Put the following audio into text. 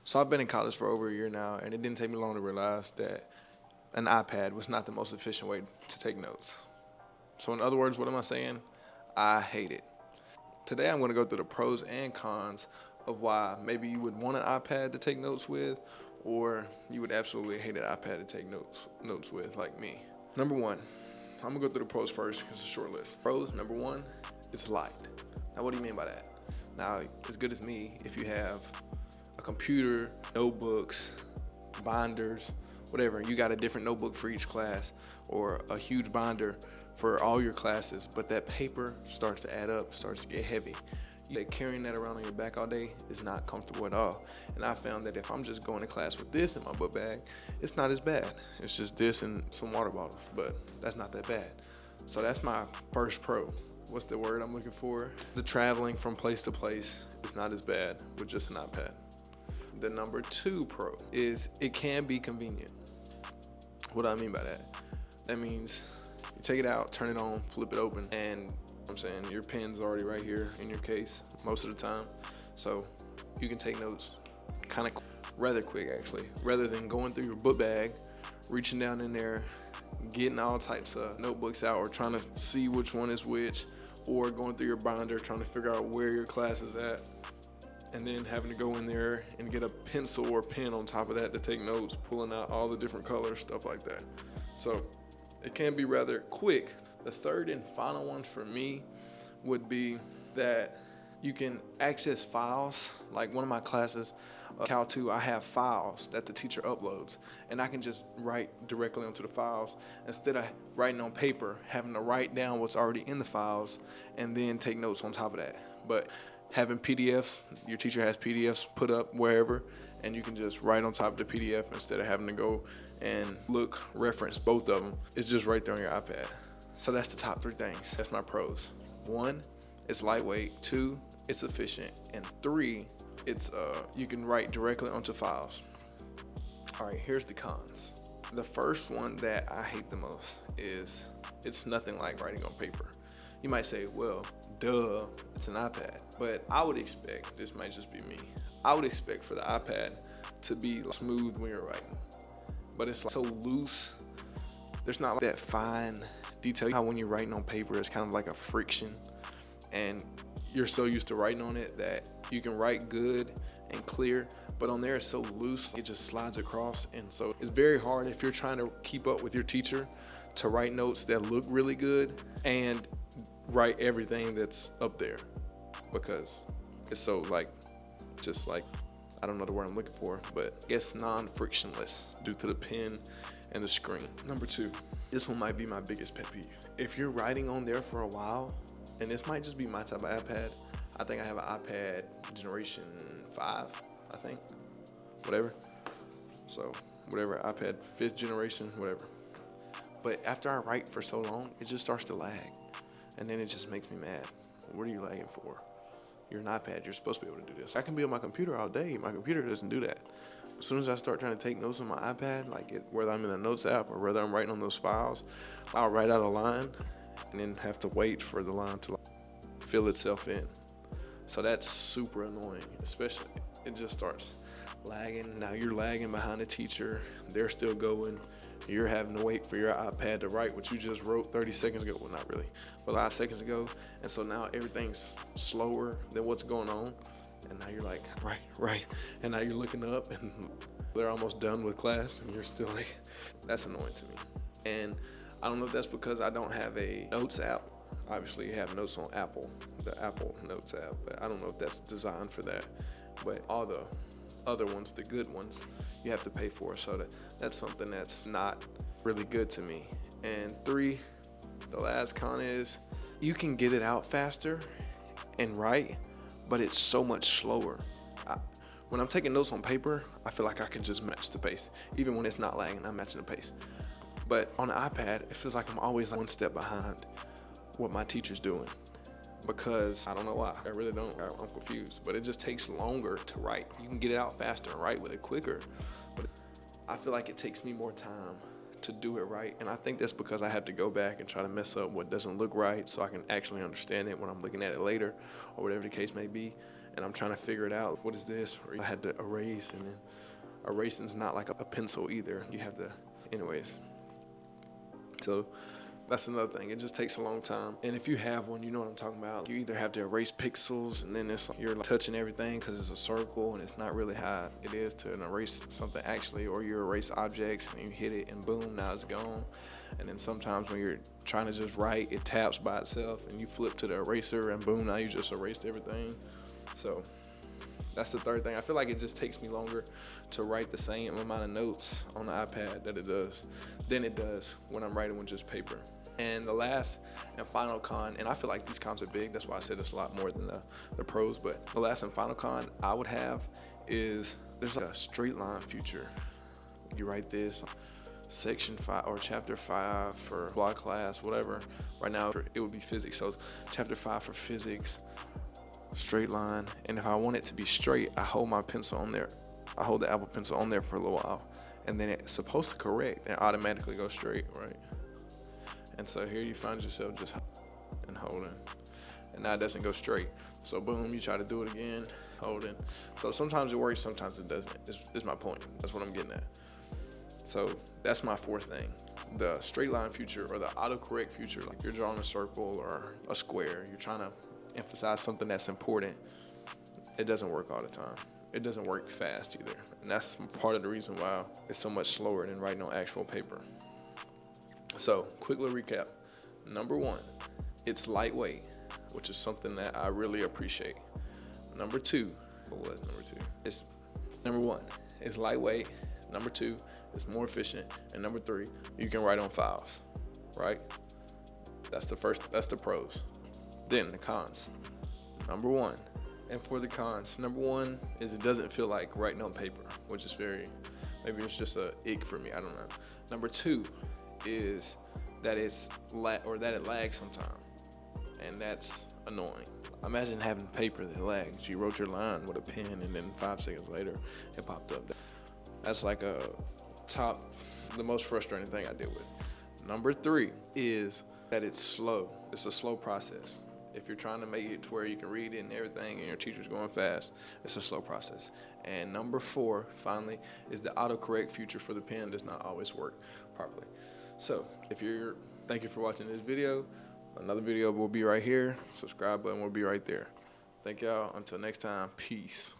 So I've been in college for over a year now, and it didn't take me long to realize that an iPad was not the most efficient way to take notes. So in other words, what am I saying? I hate it. Today I'm going to go through the pros and cons of why maybe you would want an iPad to take notes with, or you would absolutely hate an iPad to take notes with, like me. Number one, I'm gonna go through the pros first because it's a short list. Pros, number one, it's light. Now, what do you mean by that? Now, as good as me, if you have a computer, notebooks, binders, whatever, you got a different notebook for each class or a huge binder for all your classes, but that paper starts to add up, starts to get heavy. Carrying that around on your back all day is not comfortable at all. And I found that if I'm just going to class with this in my book bag, it's not as bad. It's just this and some water bottles, but that's not that bad. So that's my first pro. What's the word I'm looking for? The traveling from place to place is not as bad with just an iPad. The number two pro is it can be convenient. What do I mean by that? That means you take it out, turn it on, flip it open, and I'm saying your pen's already right here in your case most of the time. So you can take notes kind of rather quick actually, rather than going through your book bag, reaching down in there, getting all types of notebooks out or trying to see which one is which, or going through your binder trying to figure out where your class is at, and then having to go in there and get a pencil or pen on top of that to take notes, pulling out all the different colors, stuff like that. So it can be rather quick. The third and final one for me would be that you can access files. Like one of my classes, Cal 2, I have files that the teacher uploads, and I can just write directly onto the files instead of writing on paper, having to write down what's already in the files and then take notes on top of that. But having PDFs, your teacher has PDFs put up wherever, and you can just write on top of the PDF instead of having to go and reference both of them. It's just right there on your iPad. So that's the top three things. That's my pros. One, it's lightweight. Two, it's efficient. And three, it's you can write directly onto files. All right, here's the cons. The first one that I hate the most is it's nothing like writing on paper. You might say, well, duh, it's an iPad. But I would expect, this might just be me, I would expect for the iPad to be smooth when you're writing. But it's so loose. There's not that fine detail. How when you're writing on paper, it's kind of like a friction. And you're so used to writing on it that you can write good and clear, but on there it's so loose, it just slides across. And so it's very hard if you're trying to keep up with your teacher to write notes that look really good and write everything that's up there, because it's so just like, I don't know the word I'm looking for, but I guess non-frictionless due to the pen and the screen. Number two, this one might be my biggest pet peeve. If you're writing on there for a while, and this might just be my type of iPad, I think I have an iPad generation 5, I think, whatever. So whatever, iPad 5th generation, whatever. But after I write for so long, it just starts to lag, and then it just makes me mad. What are you lagging for? You're an iPad, you're supposed to be able to do this. I can be on my computer all day. My computer doesn't do that. As soon as I start trying to take notes on my iPad, whether I'm in the notes app or whether I'm writing on those files, I'll write out a line and then have to wait for the line to fill itself in. So that's super annoying, especially it just starts lagging. Now you're lagging behind the teacher. They're still going. You're having to wait for your iPad to write what you just wrote 30 seconds ago. Well, not really, but 5 seconds ago. And so now everything's slower than what's going on. And now you're like, right. And now you're looking up and they're almost done with class and you're still like, that's annoying to me. And I don't know if that's because I don't have a notes app. Obviously, you have notes on Apple, the Apple Notes app, but I don't know if that's designed for that. But all the other ones, the good ones, you have to pay for. So that's something that's not really good to me. And three, the last con is you can get it out faster and write, but it's so much slower. When I'm taking notes on paper, I feel like I can just match the pace. Even when it's not lagging, I'm matching the pace. But on the iPad, it feels like I'm always one step behind what my teacher's doing, because I don't know why. I really don't. I'm confused. But it just takes longer to write. You can get it out faster and write with it quicker, but I feel like it takes me more time to do it right. And I think that's because I have to go back and try to mess up what doesn't look right so I can actually understand it when I'm looking at it later or whatever the case may be. and I'm trying to figure it out. What is this? Or I had to erase, and then erasing is not like a pencil either. You have to, anyways. So that's another thing. It just takes a long time. And if you have one, you know what I'm talking about. You either have to erase pixels, and then you're like touching everything because it's a circle and it's not really how it is to erase something actually, or you erase objects and you hit it and boom, now it's gone. And then sometimes when you're trying to just write, it taps by itself and you flip to the eraser and boom, now you just erased everything. So that's the third thing. I feel like it just takes me longer to write the same amount of notes on the iPad than it does when I'm writing with just paper. And the last and final con, and I feel like these cons are big, that's why I said it's a lot more than the pros, but the last and final con I would have is there's like a straight line feature. You write this section 5 or chapter 5 for block class, whatever. Right now it would be physics, so chapter 5 for physics, straight line. And if I want it to be straight, I hold my pencil on there. I hold the Apple Pencil on there for a little while, and then it's supposed to correct and automatically go straight, right? And so here you find yourself just and holding, and now it doesn't go straight. So boom, you try to do it again, holding. So sometimes it works, sometimes it doesn't. Is my point. That's what I'm getting at. So that's my fourth thing. The straight line feature or the autocorrect feature, like you're drawing a circle or a square, you're trying to emphasize something that's important. It doesn't work all the time. It doesn't work fast either. And that's part of the reason why it's so much slower than writing on actual paper. So, quick little recap. Number one, it's lightweight, which is something that I really appreciate. Number two, what was number two? It's number one, it's lightweight. Number two, it's more efficient. And number three, you can write on files, right? That's the pros. Then the cons. Number one, and for the cons, number one is it doesn't feel like writing on paper, which is maybe it's just a ick for me, I don't know. Number two is that it lags sometimes, and that's annoying. Imagine having paper that lags. You wrote your line with a pen, and then 5 seconds later, it popped up. That's like the most frustrating thing I deal with. Number three is that it's slow. It's a slow process. If you're trying to make it to where you can read it and everything and your teacher's going fast, it's a slow process. And number four, finally, is the autocorrect feature for the pen does not always work properly. So thank you for watching this video. Another video will be right here. Subscribe button will be right there. Thank y'all. Until next time, peace.